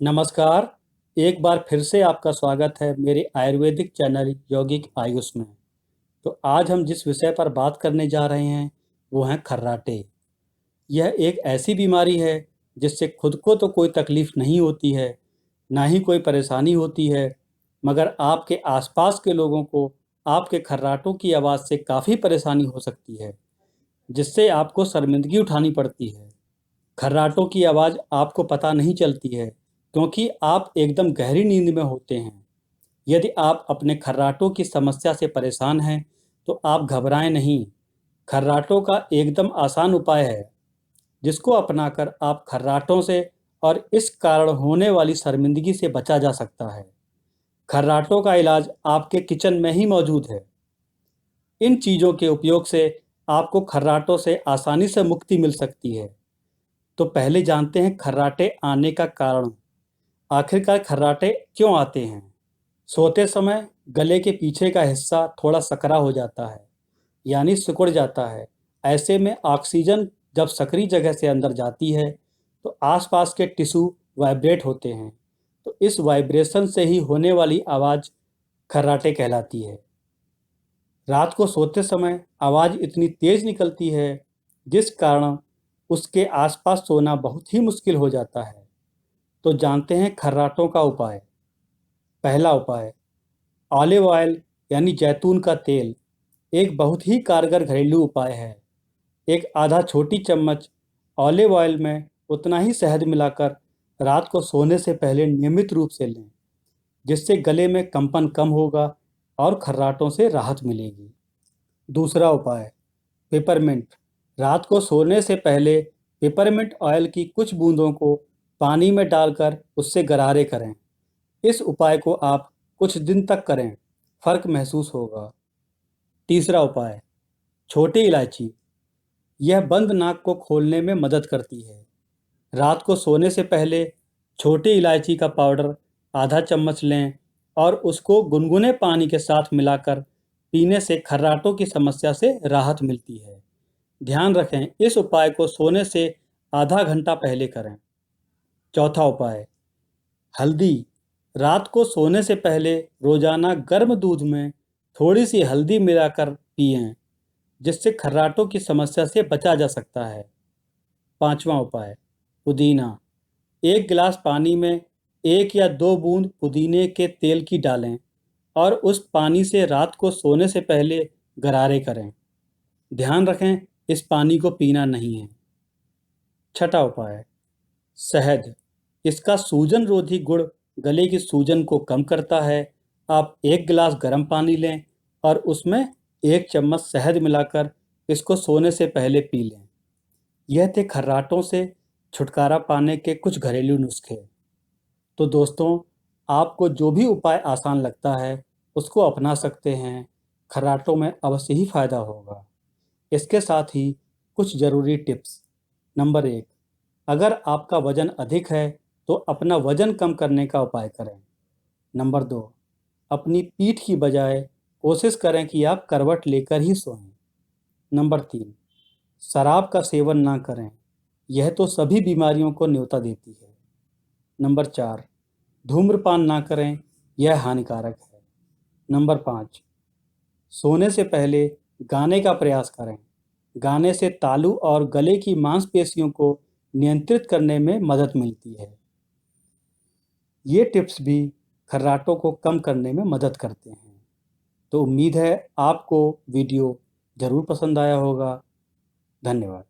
नमस्कार। एक बार फिर से आपका स्वागत है मेरे आयुर्वेदिक चैनल यौगिक आयुष में। तो आज हम जिस विषय पर बात करने जा रहे हैं वो है खर्राटे। यह एक ऐसी बीमारी है जिससे खुद को तो कोई तकलीफ नहीं होती है, ना ही कोई परेशानी होती है, मगर आपके आसपास के लोगों को आपके खर्राटों की आवाज़ से काफ़ी परेशानी हो सकती है, जिससे आपको शर्मिंदगी उठानी पड़ती है। खर्राटों की आवाज़ आपको पता नहीं चलती है क्योंकि आप एकदम गहरी नींद में होते हैं। यदि आप अपने खर्राटों की समस्या से परेशान हैं तो आप घबराएं नहीं। खर्राटों का एकदम आसान उपाय है जिसको अपनाकर आप खर्राटों से और इस कारण होने वाली शर्मिंदगी से बचा जा सकता है। खर्राटों का इलाज आपके किचन में ही मौजूद है। इन चीज़ों के उपयोग से आपको खर्राटों से आसानी से मुक्ति मिल सकती है। तो पहले जानते हैं खर्राटे आने का कारण। आखिरकार खर्राटे क्यों आते हैं? सोते समय गले के पीछे का हिस्सा थोड़ा सकरा हो जाता है, यानी सिकुड़ जाता है। ऐसे में ऑक्सीजन जब सकरी जगह से अंदर जाती है तो आसपास के टिश्यू वाइब्रेट होते हैं। तो इस वाइब्रेशन से ही होने वाली आवाज़ खर्राटे कहलाती है। रात को सोते समय आवाज़ इतनी तेज निकलती है जिस कारण उसके आसपास सोना बहुत ही मुश्किल हो जाता है। तो जानते हैं खर्राटों का उपाय। पहला उपाय, ऑलिव ऑयल यानी जैतून का तेल एक बहुत ही कारगर घरेलू उपाय है। एक आधा छोटी चम्मच ऑलिव ऑयल में उतना ही शहद मिलाकर रात को सोने से पहले नियमित रूप से लें, जिससे गले में कंपन कम होगा और खर्राटों से राहत मिलेगी। दूसरा उपाय, पेपरमिंट। रात को सोने से पहले पेपरमिंट ऑयल की कुछ बूंदों को पानी में डालकर उससे गरारे करें। इस उपाय को आप कुछ दिन तक करें, फर्क महसूस होगा। तीसरा उपाय, छोटी इलायची। यह बंद नाक को खोलने में मदद करती है। रात को सोने से पहले छोटी इलायची का पाउडर आधा चम्मच लें और उसको गुनगुने पानी के साथ मिलाकर पीने से खर्राटों की समस्या से राहत मिलती है। ध्यान रखें, इस उपाय को सोने से आधा घंटा पहले करें। चौथा उपाय, हल्दी। रात को सोने से पहले रोजाना गर्म दूध में थोड़ी सी हल्दी मिलाकर पिएं, जिससे खर्राटों की समस्या से बचा जा सकता है। पांचवा उपाय, पुदीना। एक गिलास पानी में 1 या 2 बूंद पुदीने के तेल की डालें और उस पानी से रात को सोने से पहले गरारे करें। ध्यान रखें, इस पानी को पीना नहीं है। छठा उपाय, शहद। इसका सूजन रोधी गुण गले की सूजन को कम करता है। आप 1 गिलास गर्म पानी लें और उसमें 1 चम्मच शहद मिलाकर इसको सोने से पहले पी लें। यह थे खर्राटों से छुटकारा पाने के कुछ घरेलू नुस्खे। तो दोस्तों, आपको जो भी उपाय आसान लगता है उसको अपना सकते हैं। खर्राटों में अवश्य ही फायदा होगा। इसके साथ ही कुछ ज़रूरी टिप्स। नंबर 1, अगर आपका वजन अधिक है तो अपना वजन कम करने का उपाय करें। नंबर 2, अपनी पीठ की बजाय कोशिश करें कि आप करवट लेकर ही सोएं। नंबर 3, शराब का सेवन ना करें, यह तो सभी बीमारियों को न्योता देती है। नंबर 4, धूम्रपान ना करें, यह हानिकारक है। नंबर 5, सोने से पहले गाने का प्रयास करें। गाने से तालू और गले की मांसपेशियों को नियंत्रित करने में मदद मिलती है। ये टिप्स भी खर्राटों को कम करने में मदद करते हैं। तो उम्मीद है आपको वीडियो ज़रूर पसंद आया होगा। धन्यवाद।